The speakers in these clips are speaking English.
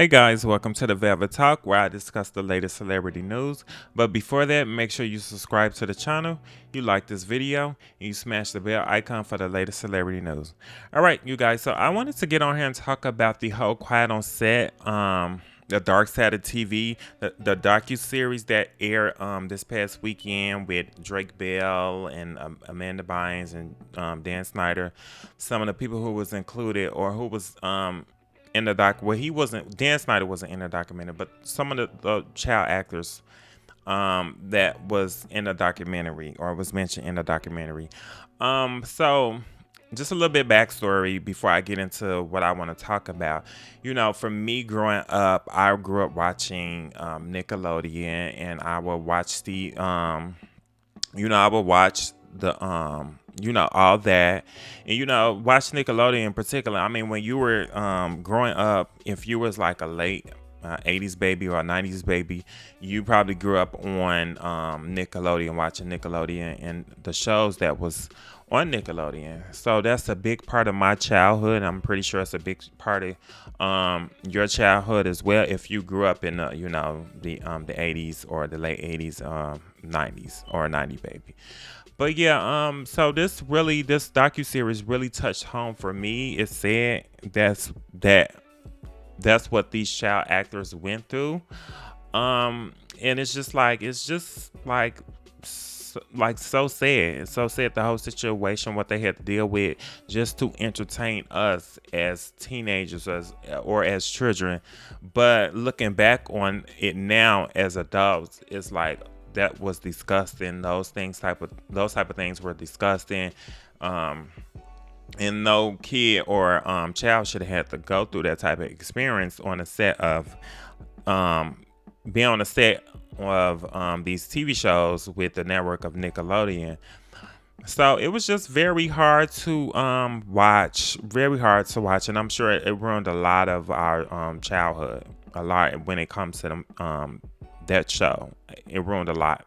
Hey guys, welcome to the Velvet Talk where I discuss the latest celebrity news. But before that, make sure you subscribe to the channel, you like this video, and you smash the bell icon for the latest celebrity news. All right, you guys, so I wanted to get on here and talk about the whole Quiet on Set, the Dark Side of TV, the Docu series that aired this past weekend with Drake Bell and Amanda Bynes and Dan Snyder. Some of the people who was included or who was in the doc, well, he wasn't, Dan Snyder wasn't in the documentary, but some of the child actors that was in the documentary or was mentioned in the documentary. So just a little bit backstory before I get into what I want to talk about. For me growing up, I grew up watching Nickelodeon, and I would watch I would watch the all that, and watch Nickelodeon in particular. I mean, when you were growing up, if you was like a late 80s baby or a 90s baby, you probably grew up on Nickelodeon, watching Nickelodeon and the shows that was on Nickelodeon. So that's a big part of my childhood. I'm pretty sure it's a big part of your childhood as well, if you grew up in the 80s or the late 80s, 90s or a 90 baby. But yeah, so this docu-series really touched home for me. It said that's what these child actors went through. And it's just like so sad. It's so sad, the whole situation, what they had to deal with just to entertain us as teenagers or as children. But looking back on it now as adults, it's like that was disgusting. Those type of things were disgusting. And no kid or child should have had to go through that type of experience on a set of being on a set of these TV shows with the network of Nickelodeon. So it was just very hard to watch, and I'm sure it ruined a lot of our childhood, a lot when it comes to that show. It ruined a lot,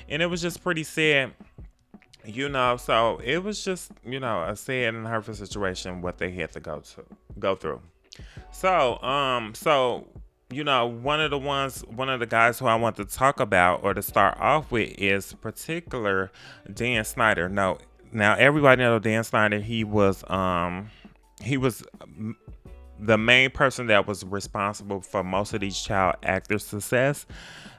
and it was just pretty sad. So it was just, a sad and hurtful situation what they had to go through. So one of the guys who I want to talk about or to start off with is particular Dan Snyder. Now everybody knows Dan Snyder. He was the main person that was responsible for most of these child actors' success.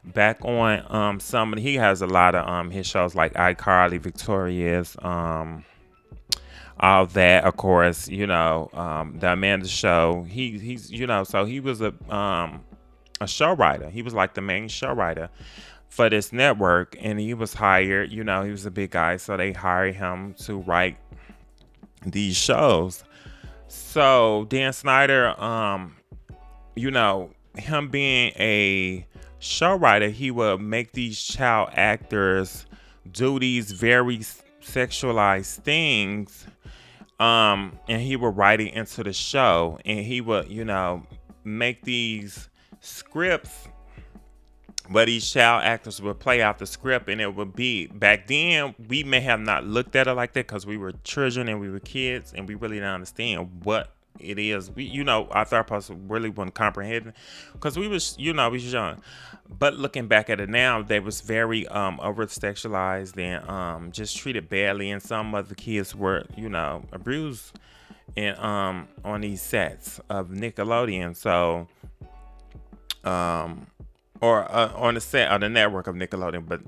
Back on he has a lot of his shows like iCarly, Victorious, all that, of course, the Amanda Show. So he was a show writer. He was like the main show writer for this network, and he was hired. He was a big guy, so they hired him to write these shows. So Dan Snyder, him being a show writer, he would make these child actors do these very sexualized things, and he would write it into the show, and he would make these scripts where these child actors would play out the script, and it would be, back then we may have not looked at it like that because we were children and we were kids and we really didn't understand what it is. Our thought process really wasn't comprehending because we was young. But looking back at it now, they was very over sexualized and just treated badly, and some of the kids were abused and on these sets of Nickelodeon. So or on the set of the network of Nickelodeon, but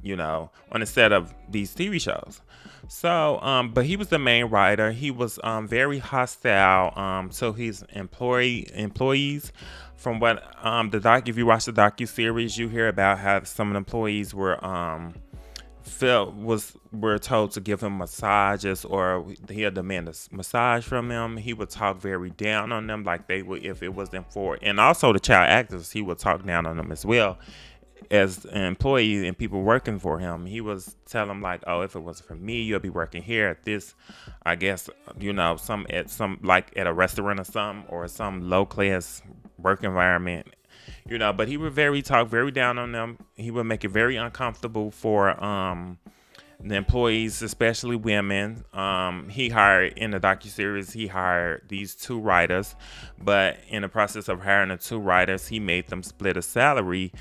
on the set of these TV shows. So, but he was the main writer. He was very hostile to his employees. From what if you watch the docu series, you hear about how some of the employees were told to give him massages, or he'll demand a massage from them. He would talk very down on them, like they would, if it wasn't for, and also the child actors, he would talk down on them as well as an employee and people working for him. He was telling them like, oh, if it wasn't for me, you'll be working here at this, I guess, some like at a restaurant or something, or some low class work environment. But he would talk very down on them. He would make it very uncomfortable for the employees, especially women. He hired in the docuseries, he hired these two writers, but in the process of hiring the two writers, he made them split a salary.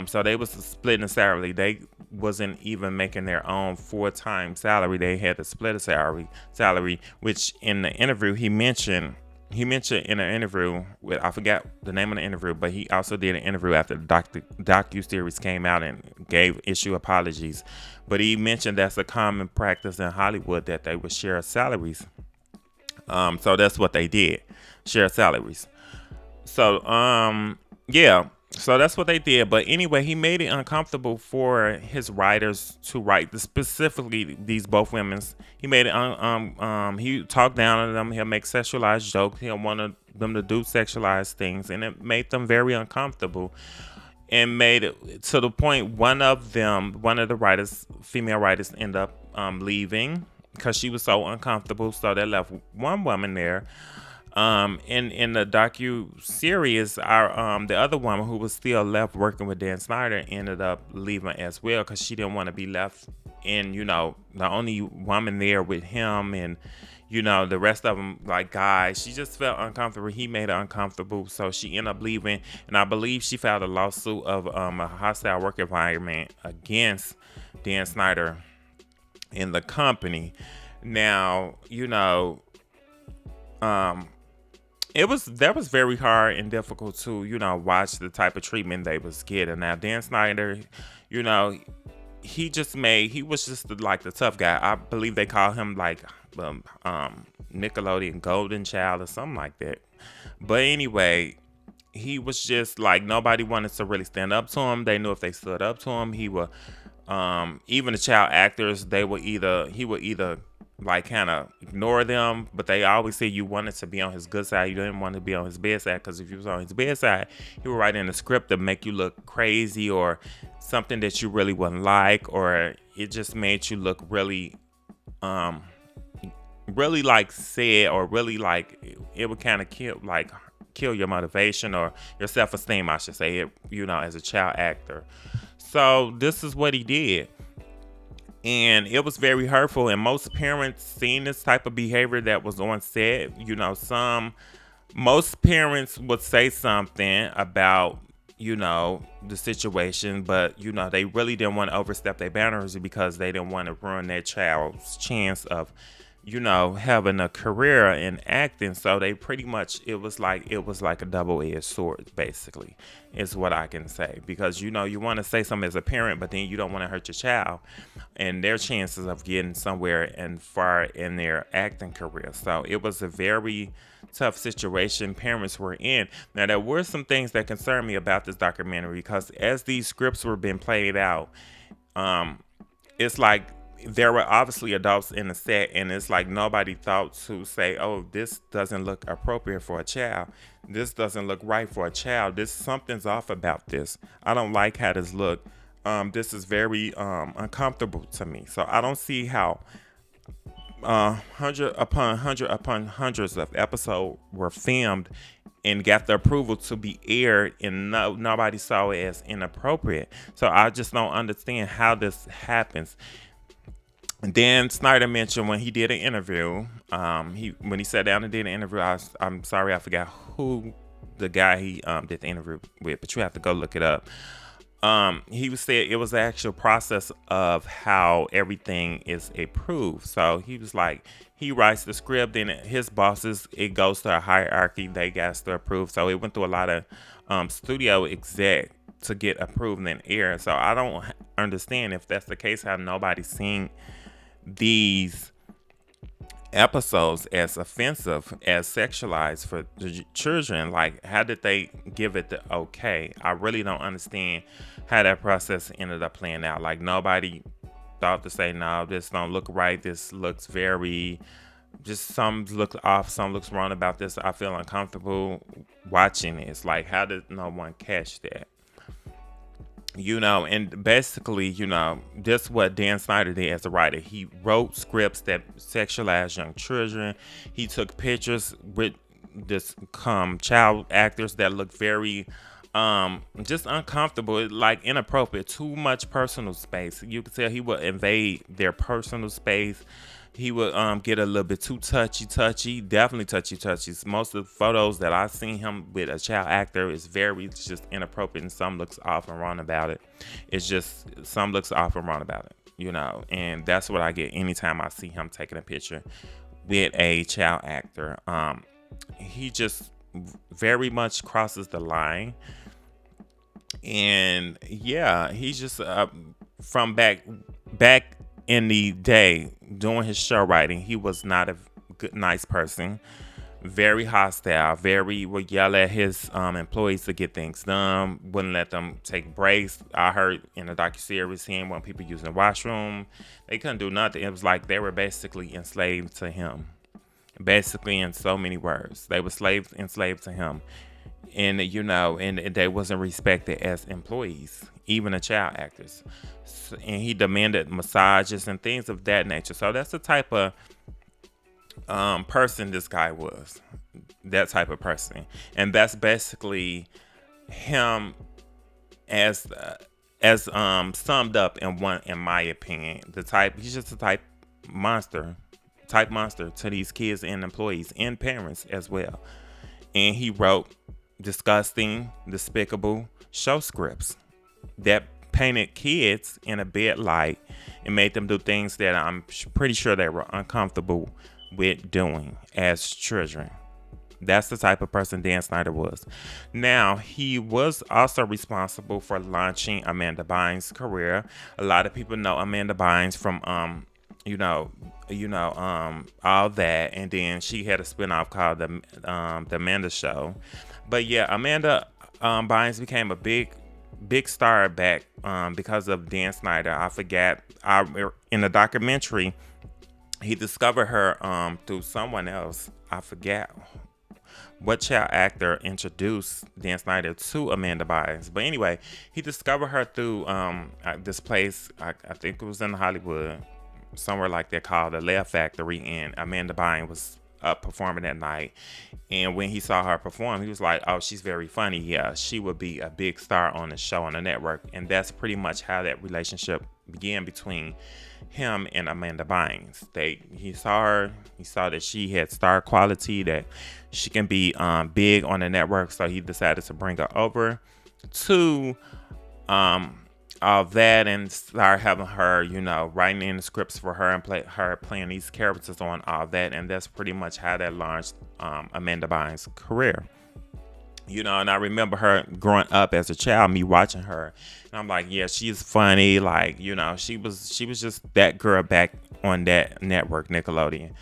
So they was splitting a salary. They wasn't even making their own full-time salary. They had to split a salary, which in the interview he mentioned in an interview with, I forgot the name of the interview, but he also did an interview after the docu series came out and gave issue apologies. But he mentioned that's a common practice in Hollywood that they would share salaries. So that's what they did, share salaries. So yeah, so that's what they did. But anyway, he made it uncomfortable for his writers to write specifically these both women's. He made it he talked down on them. He'll make sexualized jokes. He'll want them to do sexualized things, and it made them very uncomfortable. And made it to the point one of the writers, female writers, end up leaving because she was so uncomfortable. So they left one woman there. In the docu series, our the other woman who was still left working with Dan Snyder ended up leaving as well because she didn't want to be left in, the only woman there with him, and the rest of them like guys. She just felt uncomfortable. He made her uncomfortable, so she ended up leaving. And I believe she filed a lawsuit of a hostile work environment against Dan Snyder in the company. Now, that was very hard and difficult to watch the type of treatment they was getting. Now Dan Snyder, he was just like the tough guy. I believe they call him like Nickelodeon Golden Child or something like that. But anyway, he was just like, nobody wanted to really stand up to him. They knew if they stood up to him, he would even the child actors, he would either like kind of ignore them, but they always say you wanted to be on his good side. You didn't want to be on his bad side, because if you was on his bad side, he would write in the script to make you look crazy or something that you really wouldn't like, or it just made you look really really like sad, or really like it would kind of kill your motivation or your self-esteem, I should say, as a child actor. So this is what he did. And it was very hurtful. And most parents seen this type of behavior that was on set. Most parents would say something about, the situation, but, they really didn't want to overstep their boundaries because they didn't want to ruin their child's chance of, having a career in acting. So they pretty much, it was like a double-edged sword, basically, is what I can say. Because, you want to say something as a parent, but then you don't want to hurt your child and their chances of getting somewhere and far in their acting career. So it was a very tough situation parents were in. Now, there were some things that concerned me about this documentary, because as these scripts were being played out, it's like there were obviously adults in the set, and it's like nobody thought to say, oh, this doesn't look appropriate for a child. This doesn't look right for a child. Something's off about this. I don't like how this look. This is very uncomfortable to me. So I don't see how hundred upon hundreds of episodes were filmed and got the approval to be aired, and nobody saw it as inappropriate. So I just don't understand how this happens. And then Snyder mentioned when he did an interview, when he sat down and did an interview, I'm sorry, I forgot who the guy he did the interview with, but you have to go look it up. He said it was the actual process of how everything is approved. So he was like, he writes the script, and his bosses, it goes to a hierarchy. They got to approve. So it went through a lot of studio exec to get approved and aired. So I don't understand, if that's the case, how nobody's seen these episodes as offensive, as sexualized for the children. Like, how did they give it the okay? I really don't understand how that process ended up playing out. Like, nobody thought to say, no, this don't look right, this looks very, just some look off, some looks wrong about this. I feel uncomfortable watching this. Like, how did no one catch that? And basically, this what Dan Snyder did as a writer. He wrote scripts that sexualized young children. He took pictures with this child actors that look very just uncomfortable, like inappropriate, too much personal space. You could tell he would invade their personal space. He would get a little bit too touchy, definitely touchy. Most of the photos that I've seen him with a child actor is very just inappropriate, and some looks off and wrong about it. It's just some looks off and wrong about it, and that's what I get anytime I see him taking a picture with a child actor. He just very much crosses the line, and yeah, he's just from back in the day doing his show writing. He was not a good, nice person. Very hostile. Very would yell at his employees to get things done. Wouldn't let them take breaks. I heard in the docuseries him when people using the washroom, they couldn't do nothing. It was like they were basically enslaved to him. Basically, in so many words, they were enslaved to him, and and they wasn't respected as employees, even the child actors. And he demanded massages and things of that nature. So that's the type of person this guy was. That type of person, and that's basically him as summed up in my opinion. He's just a type monster to these kids and employees and parents as well. And he wrote disgusting, despicable show scripts that painted kids in a bad light and made them do things that I'm pretty sure they were uncomfortable with doing as children. That's the type of person Dan Snyder was. Now, he was also responsible for launching Amanda Bynes' career. A lot of people know Amanda Bynes from all that, and then she had a spinoff called the Amanda Show. But yeah, Amanda Bynes became a big star back because of Dan Snyder. I forget. In the documentary, he discovered her through someone else. I forget what child actor introduced Dan Snyder to Amanda Bynes. But anyway, he discovered her through this place. I think it was in Hollywood, somewhere like that, called the Laugh Factory, and Amanda Bynes was performing that night. And when he saw her perform, he was like, oh, she's very funny. Yeah, she would be a big star on the show on the network. And that's pretty much how that relationship began between him and Amanda Bynes. He saw that she had star quality, that she can be big on the network, so he decided to bring her over to all that and start having her, writing in the scripts for her and playing these characters on all that. And that's pretty much how that launched Amanda Bynes' career. And I remember her growing up as a child, me watching her, and I'm like, yeah, she's funny. Like, she was just that girl back on that network, Nickelodeon.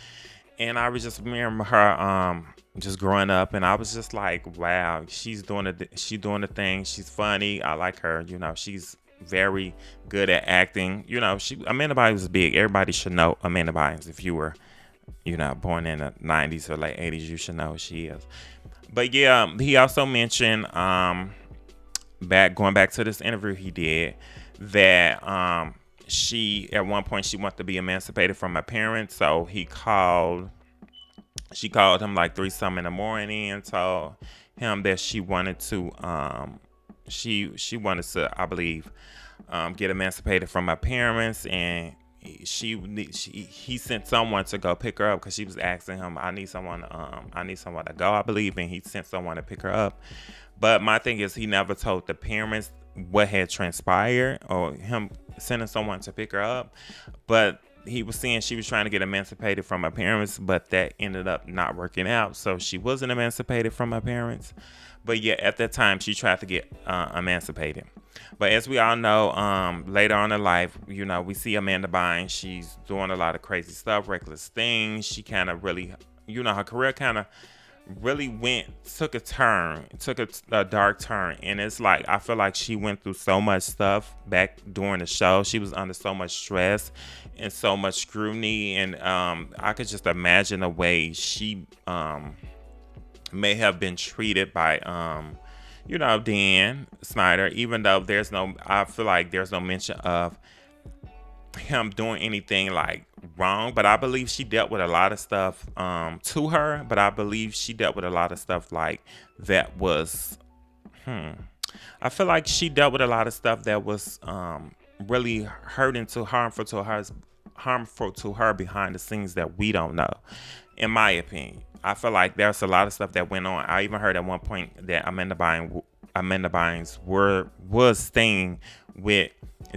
And I was just remember her just growing up, and I was just like, wow, she's doing the thing. She's funny. I like her. She's very good at acting. Amanda Bynes was big. Everybody should know Amanda Bynes. If you were, born in the 90s or late 80s, you should know who she is. But yeah, he also mentioned going back to this interview he did, that she at one point she wanted to be emancipated from her parents. So she called him like 3 in the morning and told him that she wanted to she wanted to, I believe, get emancipated from her parents, and he sent someone to go pick her up because she was asking him, I need someone to go, I believe, and he sent someone to pick her up. But my thing is, he never told the parents what had transpired or him sending someone to pick her up. But he was saying she was trying to get emancipated from her parents, but that ended up not working out. So she wasn't emancipated from her parents. But yeah, at that time, she tried to get emancipated. But as we all know, later on in life, we see Amanda Bynes. She's doing a lot of crazy stuff, reckless things. She kind of really, her career kind of really took a dark turn. And it's like, I feel like she went through so much stuff back during the show. She was under so much stress and so much scrutiny. And I could just imagine the way she may have been treated by Dan Snyder, even though I feel like there's no mention of him doing anything like wrong. But I believe she dealt with a lot of stuff to her, but I believe she dealt with a lot of stuff like that was I feel like she dealt with a lot of stuff that was really hurting to harmful to her behind the scenes that we don't know. In my opinion, I feel like there's a lot of stuff that went on. I even heard at one point that Amanda Bynes was staying with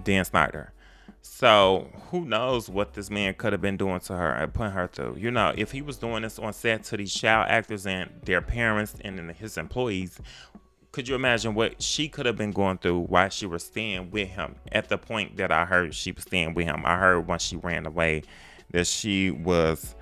Dan Snyder. So who knows what this man could have been doing to her and putting her through. You know, if he was doing this on set to these child actors and their parents and then his employees, could you imagine what she could have been going through while she was staying with him? At the point that I heard she was staying with him, I heard once she ran away that she was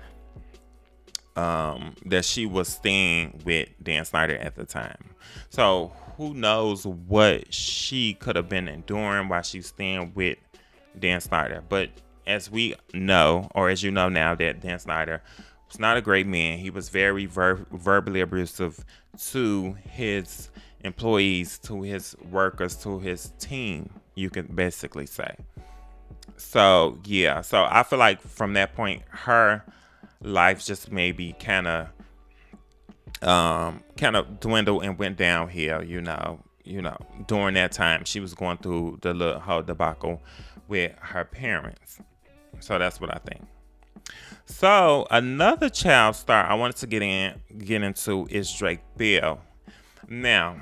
staying with Dan Snyder at the time. So who knows what she could have been enduring while she's staying with Dan Snyder. But as we know, or as you know now, that Dan Snyder was not a great man. He was very verbally abusive to his employees, to his workers, to his team, you can basically say. So yeah, so I feel like from that point, her life just maybe kind of dwindled and went downhill. During that time she was going through the little whole debacle with her parents. So that's what I think. So another child star I wanted to get into is Drake Bell. Now,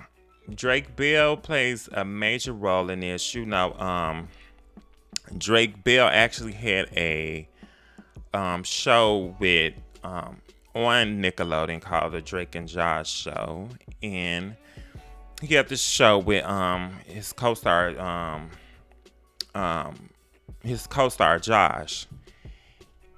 Drake Bell plays a major role in this. Drake Bell actually had a show with on Nickelodeon called the Drake and Josh Show, and he had this show with his co-star Josh,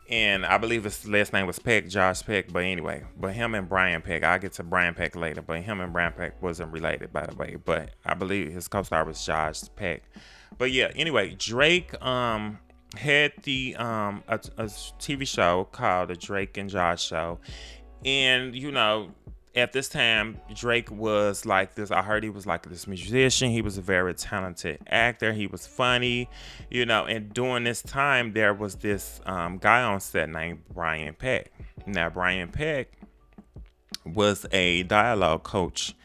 and I believe his last name was Peck, Josh Peck. But anyway, but him and Brian Peck, I'll get to Brian Peck later. But him and Brian Peck wasn't related, by the way. But I believe his co-star was Josh Peck. But yeah, anyway, Drake had the a TV show called the Drake and Josh Show, and at this time Drake was like this. I heard he was like this musician. He was a very talented actor. He was funny, and during this time there was this guy on set named Brian Peck. Now Brian Peck was a dialogue coach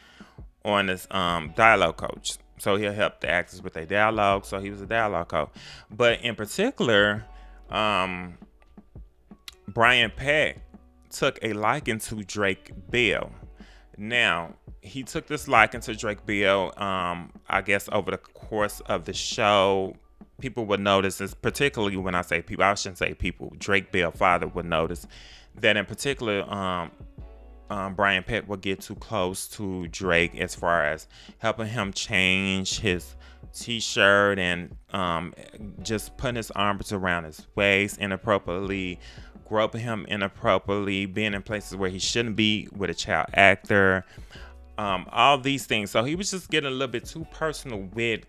on this dialogue coach. So he'll help the actors with their dialogue. So he was a dialogue coach. But in particular, Brian Peck took a liking to Drake Bell. Now, he took this liking to Drake Bell, I guess over the course of the show, people would notice, particularly when I say people, I shouldn't say people, Drake Bell's father would notice that in particular, Brian Peck would get too close to Drake as far as helping him change his t-shirt and just putting his arms around his waist inappropriately, groping him inappropriately, being in places where he shouldn't be with a child actor, all these things. So he was just getting a little bit too personal with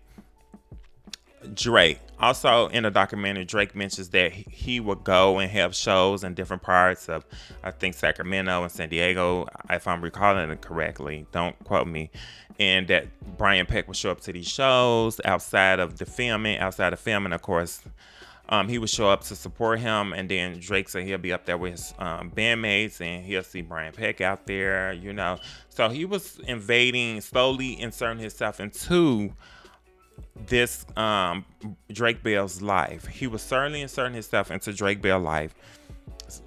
Drake. Also in the documentary, Drake mentions that he would go and have shows in different parts of, I think, Sacramento and San Diego, if I'm recalling it correctly. Don't quote me. And that Brian Peck would show up to these shows outside of filming, of course. He would show up to support him, and then Drake said he'll be up there with his bandmates, and he'll see Brian Peck out there, So he was slowly inserting himself into this Drake Bell's life. He was certainly inserting himself into Drake Bell's life,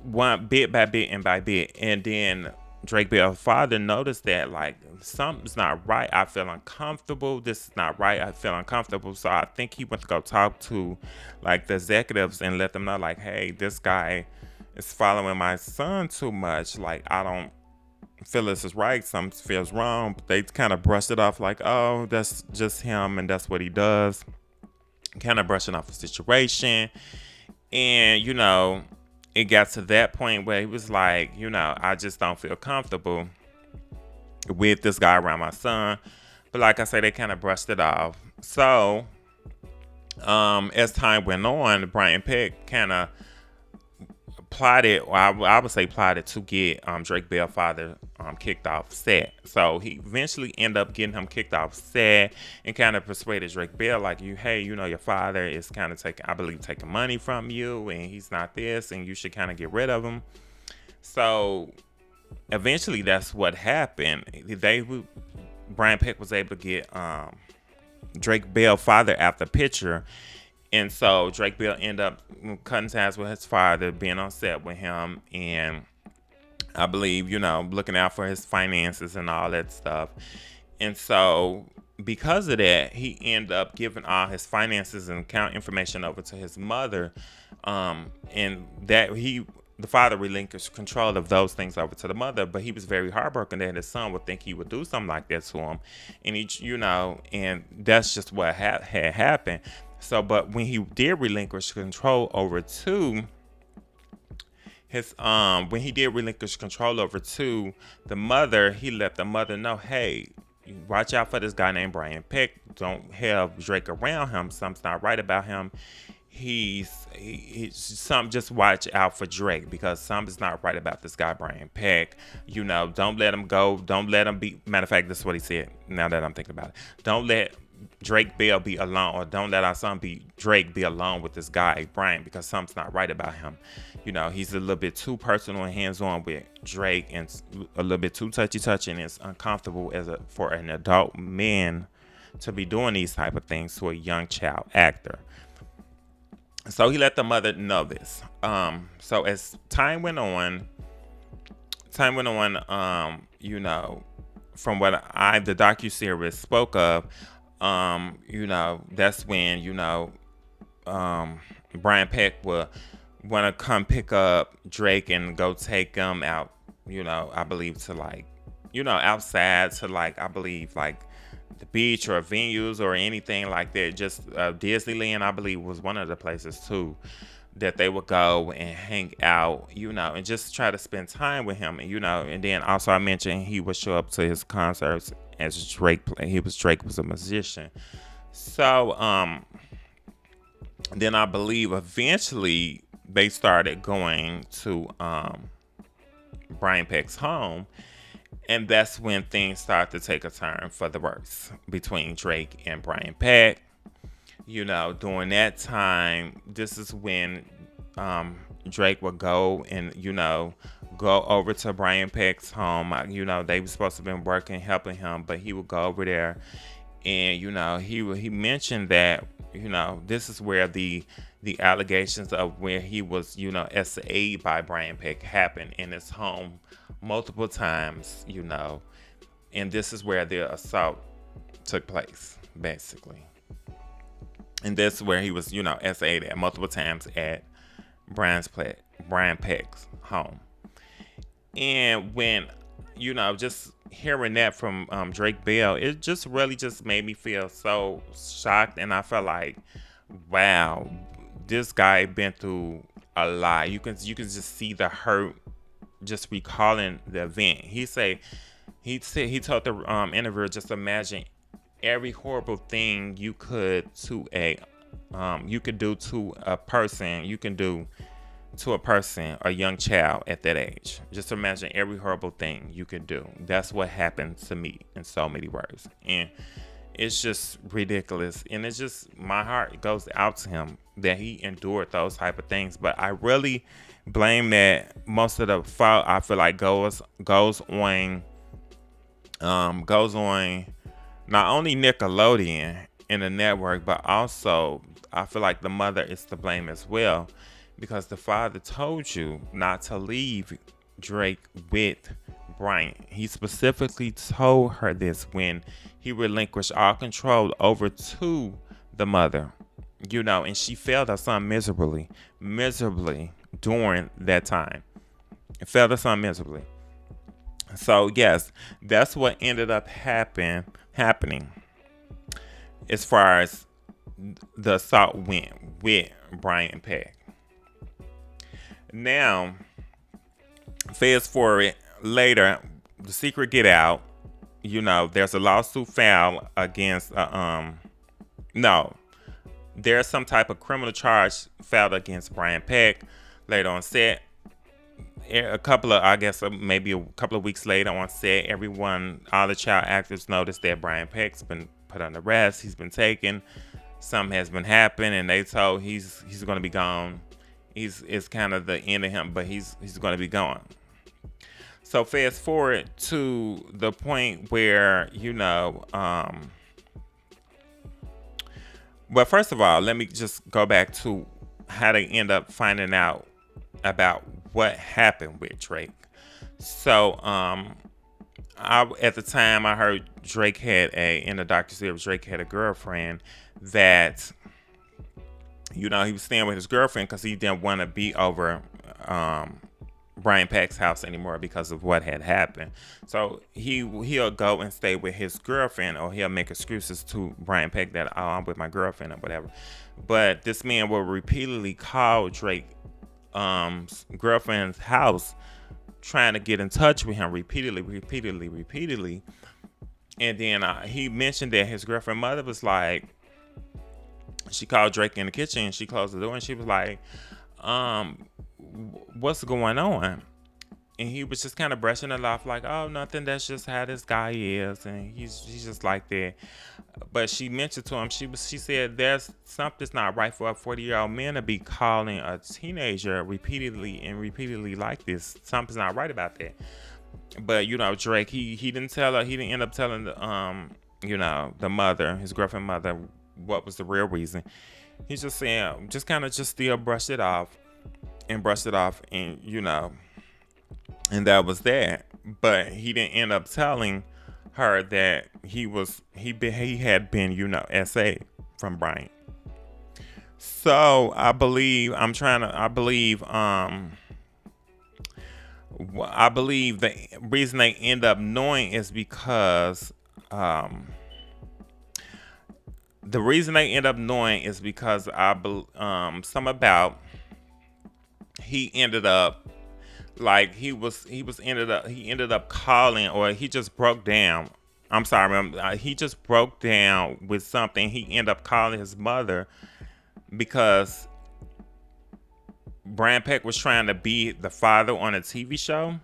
one bit by bit and by bit. And then Drake Bell's father noticed that like something's not right. I feel uncomfortable. This is not right. I feel uncomfortable. So I think he went to go talk to like the executives and let them know like, hey, this guy is following my son too much. Like, I don't feel this is right. Something feels wrong. But they kind of brushed it off like, oh, that's just him and that's what he does. Kind of brushing off the situation. And, it got to that point where he was like, I just don't feel comfortable with this guy around my son. But like I said, they kind of brushed it off. So as time went on, Brian Peck kind of plotted, or I would say plotted to get Drake Bell's father kicked off set. So he eventually ended up getting him kicked off set and kind of persuaded Drake Bell like, your father is kind of taking money from you, and he's not this, and you should kind of get rid of him. So eventually that's what happened. Brian Peck was able to get Drake Bell father out the picture. And so Drake Bell ended up cutting ties with his father, being on set with him, and I believe, looking out for his finances and all that stuff. And so because of that, he ended up giving all his finances and account information over to his mother. And that the father relinquished control of those things over to the mother, but he was very heartbroken that his son would think he would do something like that to him. And and that's just what had happened. So, but when he did relinquish control over to when he did relinquish control over to the mother, he let the mother know, hey, watch out for this guy named Brian Peck. Don't have Drake around him. Something's not right about him. He's some. Just watch out for Drake, because something's not right about this guy Brian Peck. Don't let him go. Don't let him be. Matter of fact, this is what he said. Now that I'm thinking about it, don't let Drake Bell be alone, or don't let our son Drake be alone with this guy Brian, because something's not right about him. He's a little bit too personal and hands-on with Drake, and a little bit too touchy, and it's uncomfortable for an adult man to be doing these type of things to a young child actor. So he let the mother know this. So as time went on, from what the docu-series spoke of, that's when, Brian Peck will want to come pick up Drake and go take him out, I believe to outside to I believe the beach or venues or anything like that. Just Disneyland, I believe, was one of the places too that they would go and hang out, and just try to spend time with him. And then also I mentioned he would show up to his concerts as Drake played. Drake was a musician. So then I believe eventually they started going to Brian Peck's home. And that's when things start to take a turn for the worse between Drake and Brian Peck. During that time, this is when Drake would go and, go over to Brian Peck's home. They were supposed to have been working, helping him, but he would go over there. And, he mentioned that, this is where the allegations of where he was, SA'd by Brian Peck happened in his home multiple times, and this is where the assault took place, basically. And that's where he was, SA'd at multiple times at Brian Peck's home. And when, just hearing that from Drake Bell, it just really just made me feel so shocked. And I felt like, wow, this guy been through a lot. You can just see the hurt just recalling the event. He told the interviewer, just imagine every horrible thing you could do to a person, a young child at that age. Just imagine every horrible thing you could do. That's what happened to me in so many words. And it's just ridiculous. And it's just, my heart goes out to him that he endured those type of things. But I really blame that most of the fault, I feel like, goes on not only Nickelodeon and the network, but also I feel like the mother is to blame as well, because the father told you not to leave Drake with Brian. He specifically told her this when he relinquished all control over to the mother, and she failed her son miserably during that time. It failed her son miserably. So yes, that's what ended up happening as far as the assault went with Brian Peck. Now, fast forward later, the secret get out. There's a lawsuit filed against there's some type of criminal charge filed against Brian Peck. Later on set, maybe a couple of weeks later on set, all the child actors noticed that Brian Peck's been put on arrest. He's been taken. Something has been happening, and they told he's going to be gone. It's kind of the end of him, but he's going to be gone. So fast forward to the point where, well, first of all, let me just go back to how they end up finding out about what happened with Drake. So, at the time I heard Drake had in the docuseries, Drake had a girlfriend that, he was staying with his girlfriend because he didn't want to be over Brian Pack's house anymore because of what had happened. So he'll go and stay with his girlfriend, or he'll make excuses to Brian Pack that, oh, I'm with my girlfriend or whatever. But this man will repeatedly call Drake girlfriend's house, trying to get in touch with him repeatedly. And then he mentioned that his girlfriend mother was like, she called Drake in the kitchen and she closed the door and she was like, what's going on? And he was just kind of brushing it off like, oh, nothing, that's just how this guy is, and he's just like that. But she mentioned to him, she said, there's something's not right for a 40-year-old man to be calling a teenager repeatedly like this. Something's not right about that. But Drake, he didn't tell her. He didn't end up telling the mother, his girlfriend mother, what was the real reason. He's just saying, just kind of just still brushed it off, and and that was that. But he didn't end up telling her that he had been SA from Brian. So I believe the reason they end up knowing is because some about he ended up like he ended up calling, or he just broke down. I'm sorry, he just broke down with something. He ended up calling his mother because Brian Peck was trying to be the father on a TV show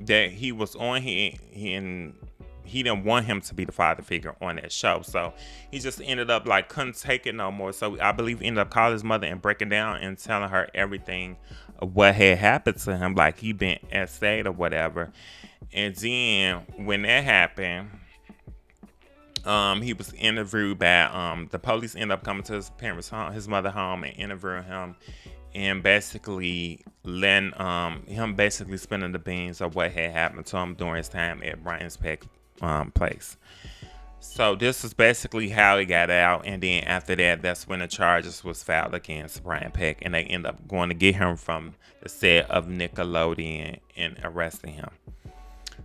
that he was on. He didn't want him to be the father figure on that show, so he just ended up like couldn't take it no more. So I believe he ended up calling his mother and breaking down and telling her everything of what had happened to him, like he been SA'd or whatever. And then when that happened, he was interviewed by the police. Ended up coming to his parents' home, his mother's home, and interviewing him, and basically letting him basically spilling the beans of what had happened to him during his time at Brian's Peck place. So this is basically how he got out, and then after that, that's when the charges was filed against Brian Peck, and they end up going to get him from the set of Nickelodeon and arresting him.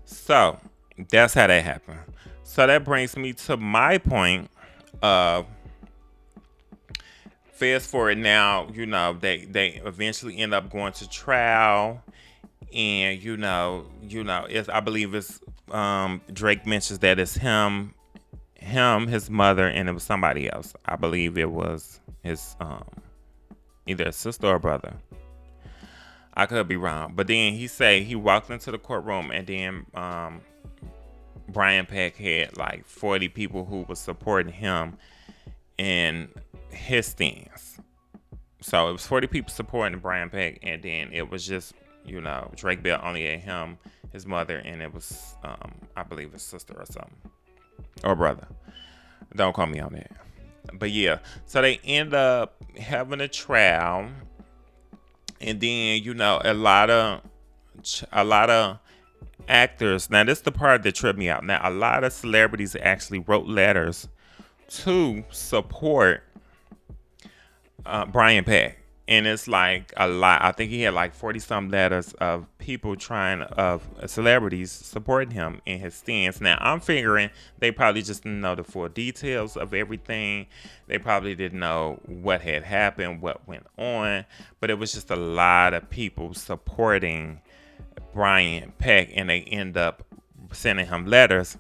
So that's how that happened. So that brings me to my point of fast forward now. They eventually end up going to trial, and I believe it's Drake mentions that it's him, his mother, and it was somebody else. I believe it was his either a sister or brother. I could be wrong, but then he walked into the courtroom, and then Brian Peck had like 40 people who was supporting him in his stance. So it was 40 people supporting Brian Peck, and then it was just Drake Bell only had him, his mother, and it was I believe his sister or something, or brother. Don't call me on that. But yeah, so they end up having a trial, and then a lot of actors. Now this is the part that tripped me out. Now a lot of celebrities actually wrote letters to support Brian Peck. And it's like a lot. I think he had like 40 some letters of people of celebrities supporting him in his stance. Now I'm figuring they probably just didn't know the full details of everything. They probably didn't know what had happened, what went on. But it was just a lot of people supporting Brian Peck, and they end up sending him letters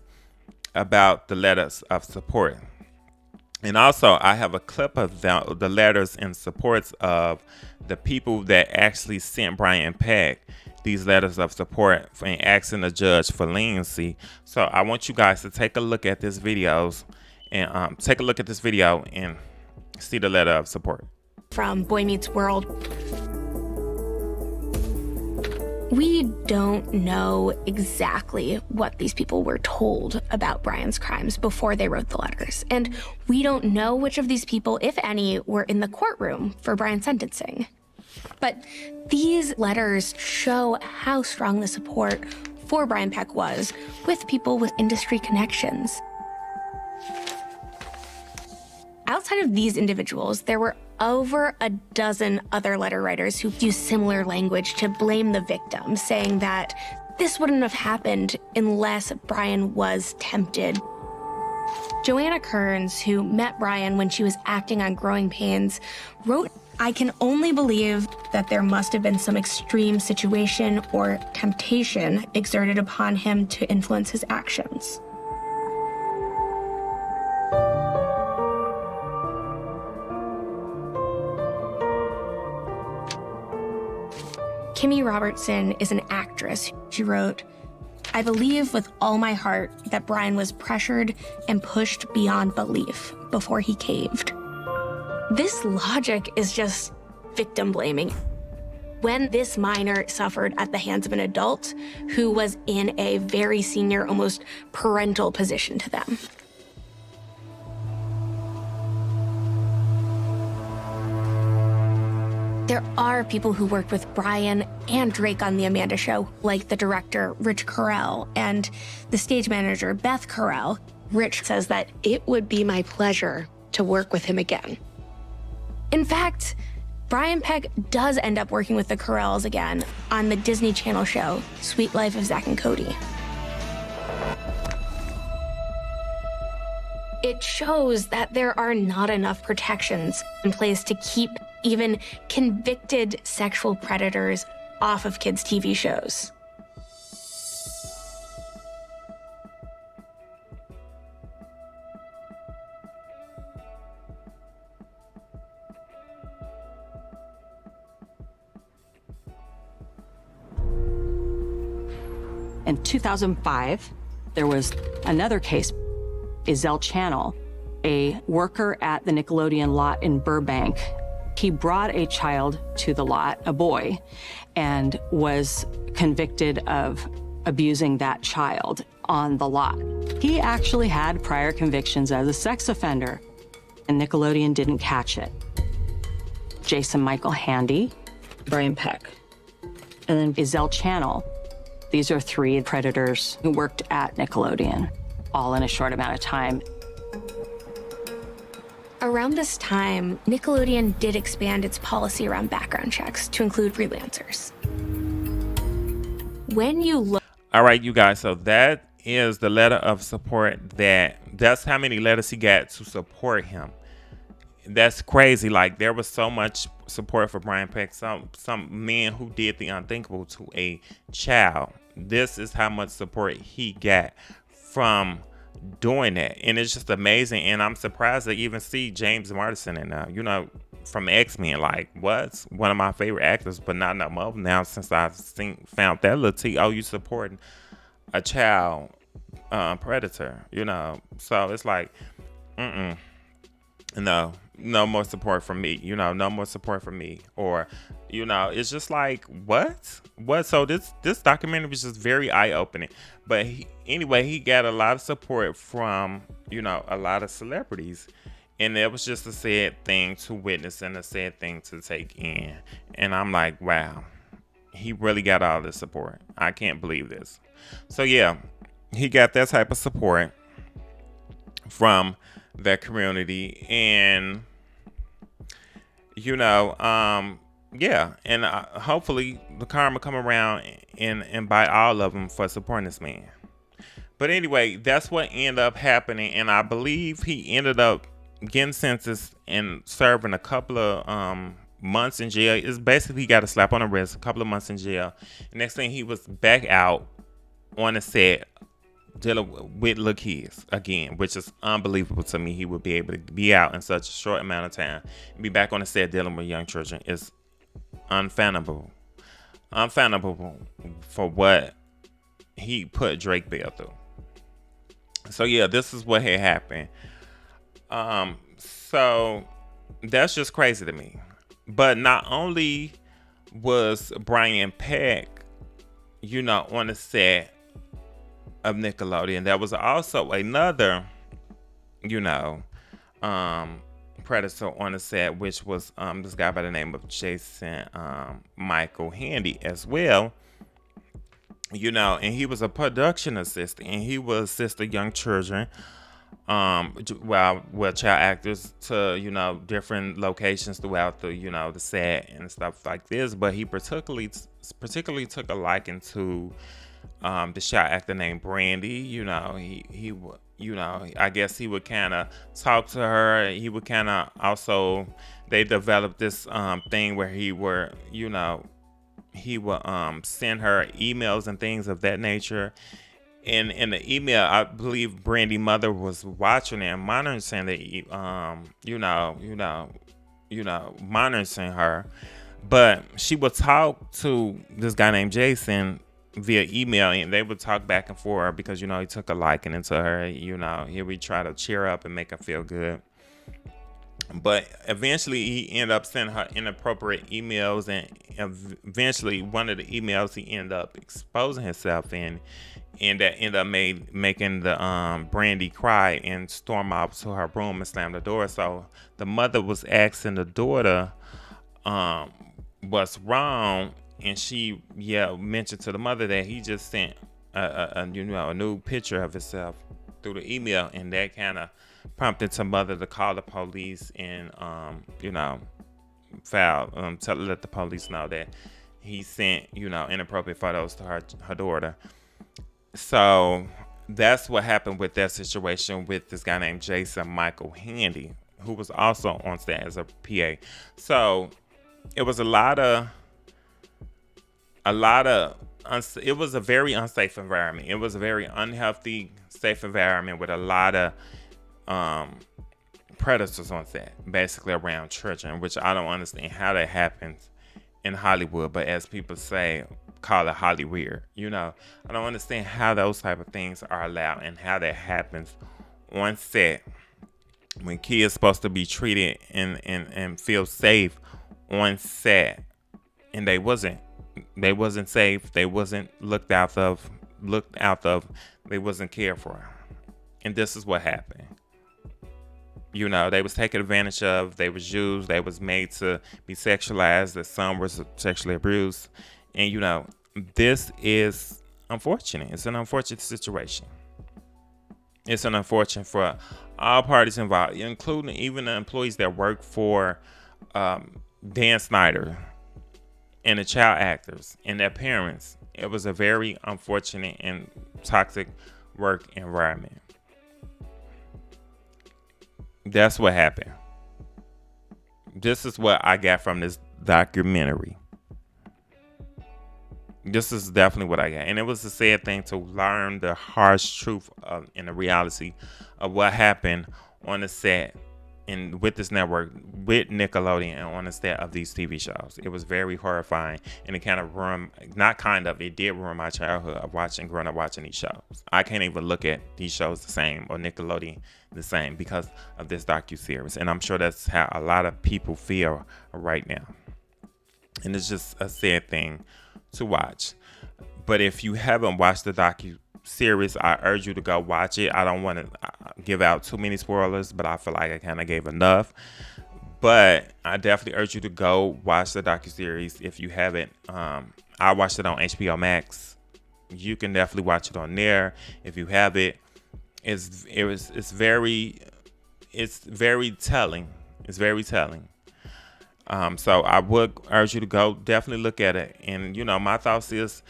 about the letters of support. And also, I have a clip of the letters and supports of the people that actually sent Brian Peck these letters of support and asking the judge for leniency. So I want you guys to take a look at this video and see the letter of support. From Boy Meets World. We don't know exactly what these people were told about Brian's crimes before they wrote the letters. And we don't know which of these people, if any, were in the courtroom for Brian's sentencing. But these letters show how strong the support for Brian Peck was with people with industry connections. Outside of these individuals, there were over a dozen other letter writers who used similar language to blame the victim, saying that this wouldn't have happened unless Brian was tempted. Joanna Kearns, who met Brian when she was acting on Growing Pains, wrote, "I can only believe that there must have been some extreme situation or temptation exerted upon him to influence his actions." Kimmy Robertson is an actress. She wrote, "I believe with all my heart that Brian was pressured and pushed beyond belief before he caved." This logic is just victim blaming. When this minor suffered at the hands of an adult who was in a very senior, almost parental position to them. There are people who worked with Brian and Drake on The Amanda Show, like the director, Rich Carell, and the stage manager, Beth Carell. Rich says that it would be my pleasure to work with him again. In fact, Brian Peck does end up working with the Carells again on the Disney Channel show, Sweet Life of Zack and Cody. It shows that there are not enough protections in place to keep even convicted sexual predators off of kids' TV shows. In 2005, there was another case. Izell Channel, a worker at the Nickelodeon lot in Burbank, he brought a child to the lot, a boy, and was convicted of abusing that child on the lot. He actually had prior convictions as a sex offender, and Nickelodeon didn't catch it. Jason Michael Handy, Brian Peck, and then Izell Channel. These are three predators who worked at Nickelodeon, all in a short amount of time. Around this time, Nickelodeon did expand its policy around background checks to include freelancers. When you look... All right, you guys, so that is the letter of support. That's how many letters he got to support him. That's crazy. Like, there was so much support for Brian Peck. Some men who did the unthinkable to a child. This is how much support he got from doing that, and it's just amazing. And I'm surprised to even see James Marsden in now. You know, from X-Men, like, what's one of my favorite actors, but not no more now since I've found that little T. Oh, you supporting a child predator, you know? So it's like, no more support from me, you know, no more support from me. Or, you know, it's just like, what? So this documentary was just very eye-opening. But anyway, he got a lot of support from, you know, a lot of celebrities. And it was just a sad thing to witness and a sad thing to take in. And I'm like, wow, he really got all this support. I can't believe this. So yeah, he got that type of support from that community. And, you know, yeah. And hopefully the karma come around and buy all of them for supporting this man. But anyway, that's what ended up happening. And I believe he ended up getting sentenced and serving a couple of months in jail. It's basically he got a slap on the wrist, a couple of months in jail. Next thing, he was back out on the set dealing with little kids again, which is unbelievable to me. He would be able to be out in such a short amount of time and be back on the set dealing with young children. It's unfathomable for what he put Drake Bell through. So yeah, this is what had happened. So that's just crazy to me. But not only was Brian Peck on the set of Nickelodeon. There was also another, you know, predator on the set, which was this guy by the name of Jason Michael Handy as well. And he was a production assistant, and he would assist the young children, child actors to different locations throughout the set and stuff like this. But he particularly took a liking to the child actor named Brandy. He would, I guess he would kind of talk to her. He would kind of also, they developed this thing where he would send her emails and things of that nature. And in the email, I believe Brandy's mother was watching it and monitoring monitoring her. But she would talk to this guy named Jason via email, and they would talk back and forth because he took a liking into her. He would try to cheer up and make her feel good. But eventually he ended up sending her inappropriate emails, and eventually one of the emails he ended up exposing himself in, and that ended up making the Brandy cry and storm out to her room and slam the door. So the mother was asking the daughter what's wrong, and she mentioned to the mother that he just sent a new picture of himself through the email, and that kind of prompted the mother to call the police and let the police know that he sent inappropriate photos to her daughter. So that's what happened with that situation with this guy named Jason Michael Handy, who was also on set as a PA. So it was it was a very unsafe environment. It was a very unhealthy, safe environment with a lot of predators on set, basically around children, which I don't understand how that happens in Hollywood. But as people say, call it Hollyweird. I don't understand how those type of things are allowed and how that happens on set when kids supposed to be treated and feel safe on set, and they wasn't safe, they wasn't looked out of, they wasn't cared for. And this is what happened. They was taken advantage of, they was used, they was made to be sexualized, that some were sexually abused. And this is unfortunate. It's an unfortunate situation. It's an unfortunate for all parties involved, including even the employees that work for Dan Snyder and the child actors and their parents. It was a very unfortunate and toxic work environment. That's what happened. This is what I got from this documentary. This is definitely what I got. And it was a sad thing to learn the harsh truth and the reality of what happened on the set and with this network, with Nickelodeon, and on the set of these TV shows. It was very horrifying, and it kind of it did ruin my childhood of growing up watching these shows. I can't even look at these shows the same, or Nickelodeon the same, because of this docu-series. And I'm sure that's how a lot of people feel right now. And it's just a sad thing to watch. But if you haven't watched the docu-series, I urge you to go watch it. I don't want to give out too many spoilers, but I feel like I kind of gave enough. But I definitely urge you to go watch the docu-series if you haven't. I watched it on HBO Max. You can definitely watch it on there if you have it. It's very telling. It's very telling. So I would urge you to go definitely look at it. And my thoughts is,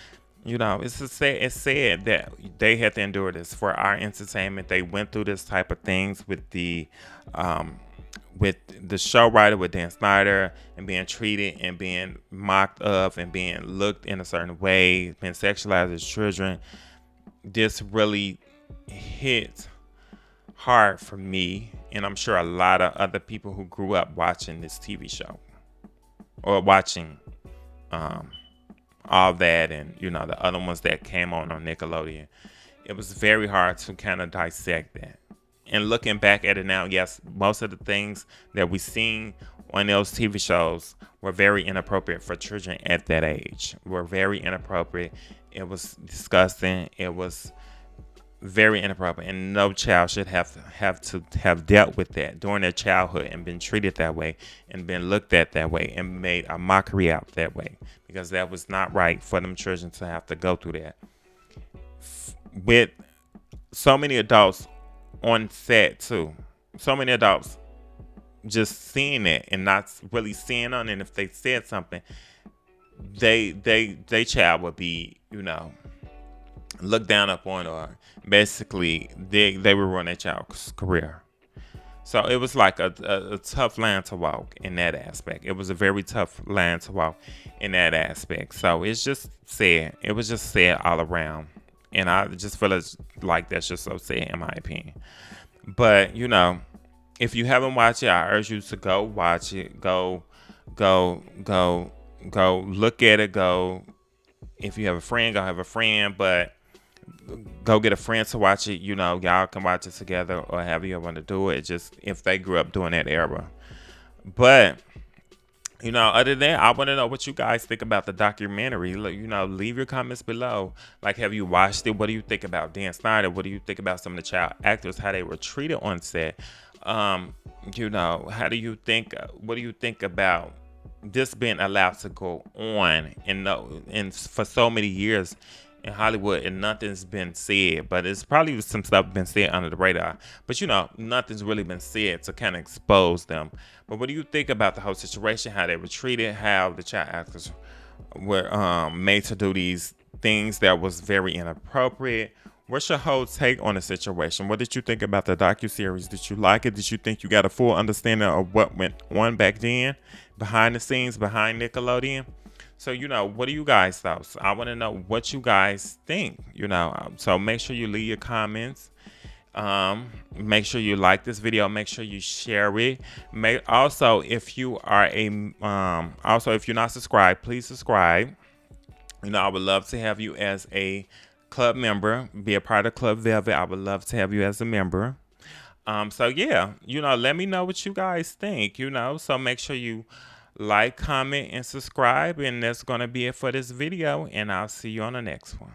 it's sad that they had to endure this for our entertainment. They went through this type of things with the show writer, with Dan Snyder, and being treated and being mocked of and being looked in a certain way, being sexualized as children. This really hit hard for me, and I'm sure a lot of other people who grew up watching this TV show or watching all that, and the other ones that came on Nickelodeon. It was very hard to kind of dissect that. And looking back at it now, yes, most of the things that we seen on those TV shows were very inappropriate for children at that age. Were very inappropriate. It was disgusting. It was very inappropriate, and no child should have to have dealt with that during their childhood and been treated that way and been looked at that way and made a mockery out that way, because that was not right for them children to have to go through that. With so many adults on set too, so many adults just seeing it and not really seeing on, and if they said something, they child would be, looked down upon, or basically they would ruin their child's career. So it was like a tough line to walk in that aspect. It was a very tough line to walk in that aspect. So it's just sad. It was just sad all around. And I just feel like that's just so sad in my opinion. But, if you haven't watched it, I urge you to go watch it. Go look at it. If you have a friend, go have a friend. But go get a friend to watch it. Y'all can watch it together, or however you want to do it. Just if they grew up during that era. But other than that, I want to know what you guys think about the documentary. Leave your comments below. Like, have you watched it? What do you think about Dan Snyder? What do you think about some of the child actors, how they were treated on set? How do you think? What do you think about this being allowed to go on and for so many years in Hollywood, and nothing's been said? But it's probably some stuff been said under the radar. But nothing's really been said to kind of expose them. But what do you think about the whole situation? How they were treated? How the child actors were made to do these things that was very inappropriate? What's your whole take on the situation? What did you think about the docuseries? Did you like it? Did you think you got a full understanding of what went on back then, behind the scenes, behind Nickelodeon? So, what do you guys thought? I want to know what you guys think, So make sure you leave your comments. Make sure you like this video. Make sure you share it. Also, if you are if you're not subscribed, please subscribe. I would love to have you as a club member. Be a part of Club Velvet. I would love to have you as a member. So yeah, let me know what you guys think. So make sure you like, comment, and subscribe. And that's gonna be it for this video. And I'll see you on the next one.